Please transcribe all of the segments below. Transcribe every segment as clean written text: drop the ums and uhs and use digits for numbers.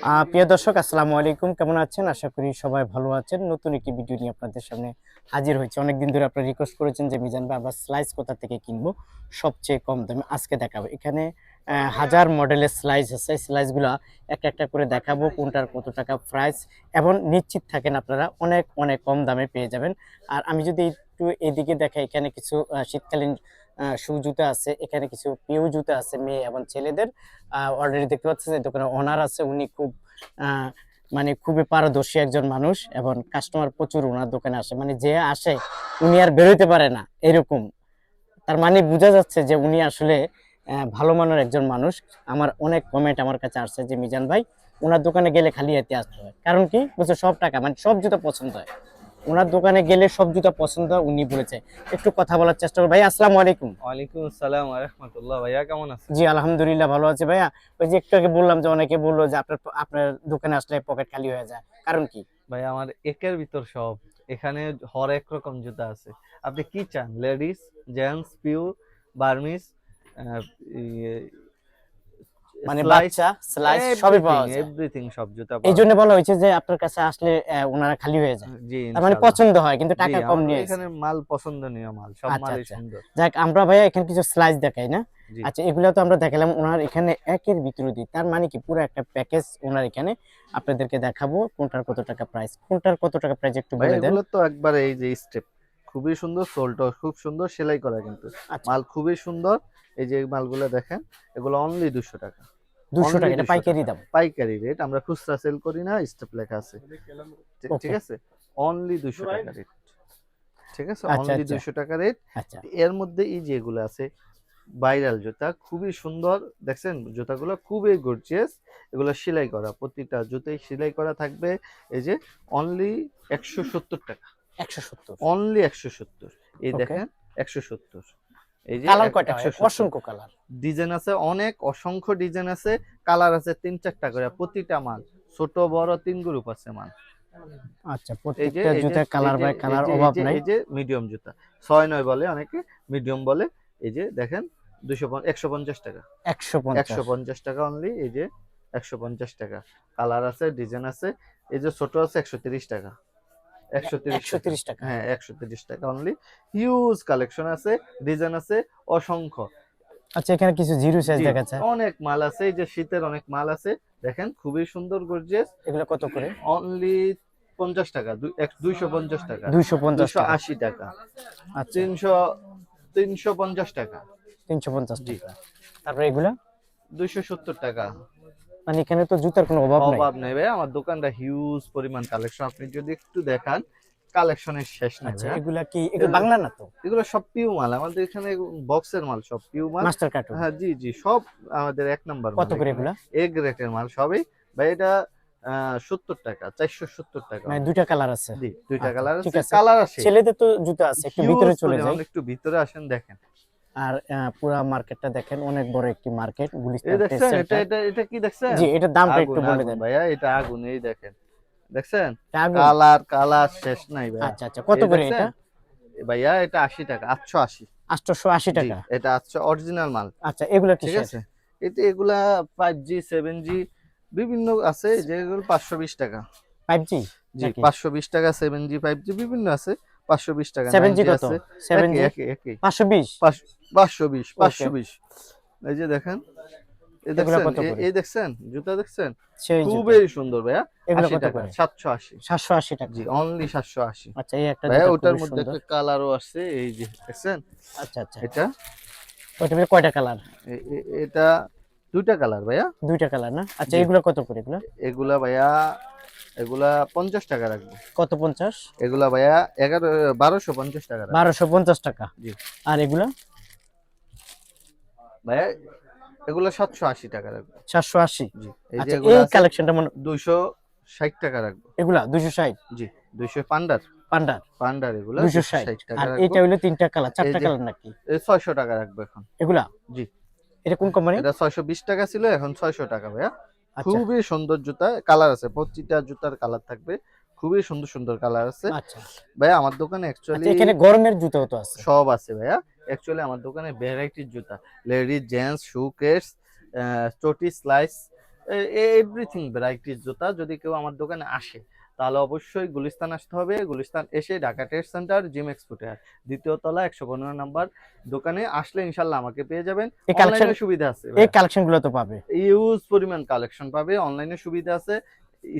প্রিয় দর্শক, আসসালামু আলাইকুম। কেমন আছেন? আশা করি সবাই ভালো আছেন। নতুন একটি ভিডিও নিয়ে আপনাদের সামনে হাজির হয়েছে। অনেকদিন ধরে আপনারা রিকোয়েস্ট করেছেন যে মিজান ভাই আমরা স্লাইস কোথা থেকে কিনবো সবচেয়ে কম দামে, আজকে দেখাবো। এখানে হাজার মডেলের স্লাইস আছে। স্লাইসগুলো একটা একটা করে দেখাবো, কোনটার কত টাকা প্রাইস, এবং নিশ্চিত থাকেন আপনারা অনেক অনেক কম দামে পেয়ে যাবেন। আর আমি যদি একটু এদিকে দেখাই, এখানে কিছু শীতকালীন শু জুতা আছে, এখানে কিছু পিউ জুতা আছে মেয়ে এবং ছেলেদের। অলরেডি দেখতে পাচ্ছেন যে দোকানের ওনার আছে, উনি খুব আহ, মানে খুবই পারদর্শী একজন মানুষ, এবং কাস্টমার প্রচুর ওনার দোকানে আসে, মানে যে আসে উনি আর বেরোতে পারে না এরকম। তার মানে বোঝা যাচ্ছে যে উনি আসলে ভালো মানের একজন মানুষ। আমার অনেক কমেন্ট আমার কাছে আসছে যে মিজান ভাই ওনার দোকানে গেলে খালি হাতে আসতে হয়, কারণ কি বুঝছো, সব টাকা মানে সব জুতো পছন্দ হয় ওনার দোকানে গেলে, সব জুতো পছন্দ হয়। উনি বলেছে একটু কথা বলার চেষ্টা করবো। ভাই আসসালামু আলাইকুম। ওয়ালাইকুম আসসালাম ওয়া রাহমাতুল্লাহ। ভাইয়া কেমন আছেন? জি আলহামদুলিল্লাহ ভালো আছে ভাইয়া। ওই যে একটু আগে বললাম যে অনেকে বললো যে আপনার আপনার দোকানে আসলে পকেট খালি হয়ে যায়, কারণ কি? ভাই আমার একের ভিতর সব। এখানে হরেক রকম জুতা আছে। আপনি কি চান? লেডিস, জেন্টস, পিউ, বার্মিস, মানে স্লাইস, বাচ্চা স্লাইস সবই এভরিথিং পাওয়া যায়। এভরিথিং সব জুতা এই পাওয়া জন্য যায়। বলা হয়েছে যে আপনার কাছে আসলে ওনারা খালি হয়ে যায়, জি তার মানে ইনশাআল্লাহ। পছন্দ হয়, কিন্তু জি টাকা কম আমার নিয়ে আসে। এখানে মাল পছন্দনীয় মাল, সব আচ্ছা মালই আচ্ছা, সুন্দর। যাক আমরা ভাইয়া এখানে কিছু স্লাইস দেখাই না। জি আচ্ছা, এগুলো তো আমরা দেখালাম, ওনার এখানে একের ভিতরে দিই, তার মানে কি পুরো একটা প্যাকেজ ওনার এখানে আপনাদেরকে দেখাবো। কোনটার কত টাকা প্রাইস, কোনটার কত টাকা প্রাইস একটু ভাই বলে দেন। এগুলো তো একবারে এই যে স্টেপ খুবই সুন্দর, সোলটা খুব সুন্দর সেলাই করা, কিন্তু আচ্ছা, মাল খুবই সুন্দর। এই যে মালগুলো দেখেন, এগুলো অনলি 200 টাকা। 200 টাকা, অনলি এটা 200 পাইকারি টাকা দাম। পাইকারি রেট, আমরা খুচরা সেল করি না, স্টেপ লেখা আছে। ঠিক ওকে, আছে, অনলি 200 টাকা রেট। ঠিক আছে, আচ্ছা অনলি আচ্ছা 200 টাকা রেট। আচ্ছা। এর মধ্যে এই যে এগুলো আছে ভাইরাল জুতা, খুবই সুন্দর। দেখছেন জুতাগুলো খুবই গর্জিয়াস, এগুলো সেলাই করা, প্রতিটা জুতাই সেলাই করা থাকবে। এই যে অনলি 170 টাকা, 170। অনলি 170। এই ওকে, দেখেন 170। এই যে কালার কয়টা হয়? 170। অসংখ্য কালার। ডিজাইন আছে অনেক, অসংখ্য ডিজাইন আছে, কালার আছে 3-4টা করে প্রতিটা মাল। ছোট বড় 3 গ্রুপ আছে মাল। আচ্ছা, এই যে প্রত্যেকটা এই যে জুতার এই কালার যে বাই এই কালার যে এই অভাব যে নাই। এই যে মিডিয়াম জুতা, 6-9 বলে অনেকে, মিডিয়াম বলে। এই যে দেখেন 150 টাকা, 150। 150 টাকা অনলি। এই যে 150 টাকা, কালার আছে, ডিজাইন আছে। এই যে ছোট আছে 130 টাকা, 130 টাকা। 130 টাকা। হ্যাঁ 130 টাকা অনলি। হিউজ কালেকশন আছে, ডিজাইন আছে অসংখ্য। আচ্ছা, এখানে কিছু জিরো সাইজ জি দেখাচ্ছে। অনেক মাল আছে, এই যে শীতের অনেক মাল আছে। দেখেন খুবই সুন্দর গর্জিয়াস। এগুলো কত করে? অনলি 50 টাকা, 250 টাকা, 250 টাকা। 280 টাকা, আচ্ছা, 350 টাকা। 350 জি টাকা। তারপরে এগুলা, 270 টাকা। মানে এখানে তো জুতার কোনো অভাব নাই। অভাব নেই ভাই, আমার দোকানটা হিউজ পরিমাণ কালেকশন, আপনি যদি একটু দেখান কালেকশনের শেষ নেই আচ্ছা, ভাইয়া। এগুলা কি, এগুলো বাংলা না তো? এগুলো সব পিউ মাল, আমাদের এখানে বক্সের মাল, সব পিউ মাল। Master cartoon. হ্যাঁ জি জি, সব আমাদের এক নাম্বার কত মাল করে এখানে, এগুলা? এ গ্রেডের মাল সবই। ভাই এটা 70 টাকা, 470 টাকা মানে অনলি। দুইটা কালার আছে। জি দুইটা আচ্ছা কালার ঠিক আছে, আছে। কালার আছে ছেলেদের তো জুতা আছে, একটু ভিতরে হিউজ চলে যাই। পরিমাণ, একটু ভিতরে আসেন দেখেন। আর পুরা মার্কেটটা দেখেন, অনেক বড় একটি মার্কেট, এই গুলিস্তান ট্রেড দেখছেন, এটা সেন্টার। এটা এটা কি দেখছেন? জি, এটার দামটা একটু আগুন বলে আগুন দেন। ভাইয়া, এটা আগুন, এই দেখেন, দেখছেন? এটা আগুন। কালার কালার শেষ নাই ভাইয়া। আচ্ছা আচ্ছা, কত এই করে দেখছেন এটা? ভাইয়া, এটা 80 টাকা, 880। 880 জি টাকা। এটা 800 অরিজিনাল মাল। আচ্ছা, এগুলা ঠিক কিসের? আছে, এতে এগুলা 5G 7G বিভিন্ন আছে, যেগুলো 520 টাকা। 5G জি নাকি? 520 টাকা, 7G 5G বিভিন্ন আছে। 520 টাকা, 7G 9G কত? আছে। একই 7G একই একই 520। 520 ওকে, 520। এই যে দেখেন, এই এগুলা দেখছেন, কত করে? এই দেখছেন জুতা দেখছেন, সেই জুতো, খুবই সুন্দর ভাইয়া। এগুলা 80 কত টাকা, করে? 780। 780 টাকা। জি অনলি 780। আচ্ছা, এই একটা ভাইয়া জুতা ওটার খুবই মধ্যে সুন্দর। একটা কালারও আসছে, এই যে দেখছেন আচ্ছা আচ্ছা, এটা, ওইটা বের কয়টা কালার? এটা দুইটা কালার ভাইয়া। দুইটা কালার না? আচ্ছা, জি এগুলা কত করে এগুলা? এগুলা ভাইয়া, এগুলা 50 টাকা রাখবো। কত 50? এগুলা ভাইয়া 1250 টাকা রাখবো। 1250 টাকা। জি আর এগুলা? ভাইয়া এগুলা 780 টাকা রাখবো। 780। জি এই যে আচ্ছা, এগুলা এই আছে কালেকশনটা মনে, 260 টাকা রাখবো। এগুলা 260। জি 200 পান্ডার, পান্ডার পান্ডার এগুলা 260। 260 টাকা আর রাখবো। এইটা হইলো তিনটা কালার, এই চারটা যে কালার নাকি? 600 টাকা রাখবো এখন। এগুলা, জি এটা কোন কোম্পানি? এটা 620 টাকা ছিল, এখন 600 টাকা ভাইয়া। আচ্ছা খুবই সুন্দর জুতা, কালার আছে, প্রতিটা জুতার কালার থাকবে, খুবই সুন্দর সুন্দর কালার আছে আচ্ছা ভাইয়া। আমার দোকানে আচ্ছা, অ্যাকচুয়ালি এখানে গরমের জুতাও তো আছে। সব আছে ভাইয়া। অ্যাকচুয়ালি আমার দোকানে ভ্যারাইটির জুতা, লেডিস জেন্টস শু কেস, চটি স্লাইস, এভরিথিং ভ্যারাইটিস জুতা। যদি কেউ আমার দোকানে আসে তাহলে অবশ্যই গুলিস্তান আসতে হবে। গুলিস্তান এসে Dhaka trade centre gym exporter দ্বিতীয় তলা 115 নাম্বার দোকানে আসলে ইনশাল্লাহ আমাকে পেয়ে যাবেন। এই কালেকশন অনলাইনে সুবিধা আছে, এই কালেকশন গুলো তো পাবে। ইউজ পরিমাণ কালেকশন পাবে, অনলাইনে সুবিধা আছে।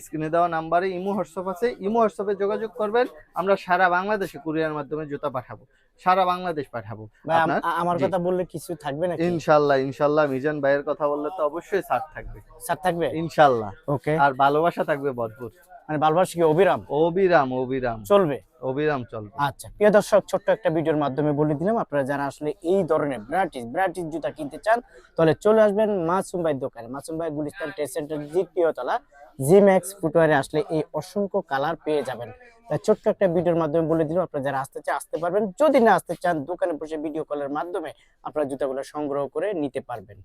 স্ক্রিনে দেওয়া নাম্বারে ইমো হোয়াটসঅ্যাপ আছে, ইমো হোয়াটসঅ্যাপে যোগাযোগ করবেন। আমরা সারা বাংলাদেশে কুরিয়ার মাধ্যমে জুতা পাঠাবো, সারা বাংলাদেশ পাঠাবো ভাই আপনার। আমার জি কথা বললে কিছু থাকবে নাকি? ইনশাল্লাহ, ইনশাল্লাহ মিজান ভাইয়ের কথা বললে তো অবশ্যই ছাড় থাকবে স্যার থাকবে? ইনশাল্লাহ। ওকে। আর ভালোবাসা থাকবে ভরপুর। মানে ভালোবাসা কি অবিরাম অবিরাম অবিরাম চলবে? অবিরাম চলবে। আচ্ছা প্রিয় দর্শক, ছোট্ট একটা ভিডিওর মাধ্যমে বলে দিলাম, আপনারা যারা আসলে এই ধরনের ব্রাটিস জুতা কিনতে চান তাহলে চলে আসবেন মাসুম ভাইয়ের দোকানে। মাসুম ভাই গুলিস্তান ট্রেড সেন্টার দ্বিতীয় তলা জি ম্যাক্স ফুটওয়ারে আসলে এই অসংখ্য কালার পেয়ে যাবেন। তাই ছোট্ট একটা ভিডিওর মাধ্যমে বলে দিলাম, আপনারা যারা আসতে চান আসতে পারবেন, যদি না আসতে চান দোকানে বসে ভিডিও কলের মাধ্যমে আপনারা জুতাগুলো সংগ্রহ করে নিতে পারবেন।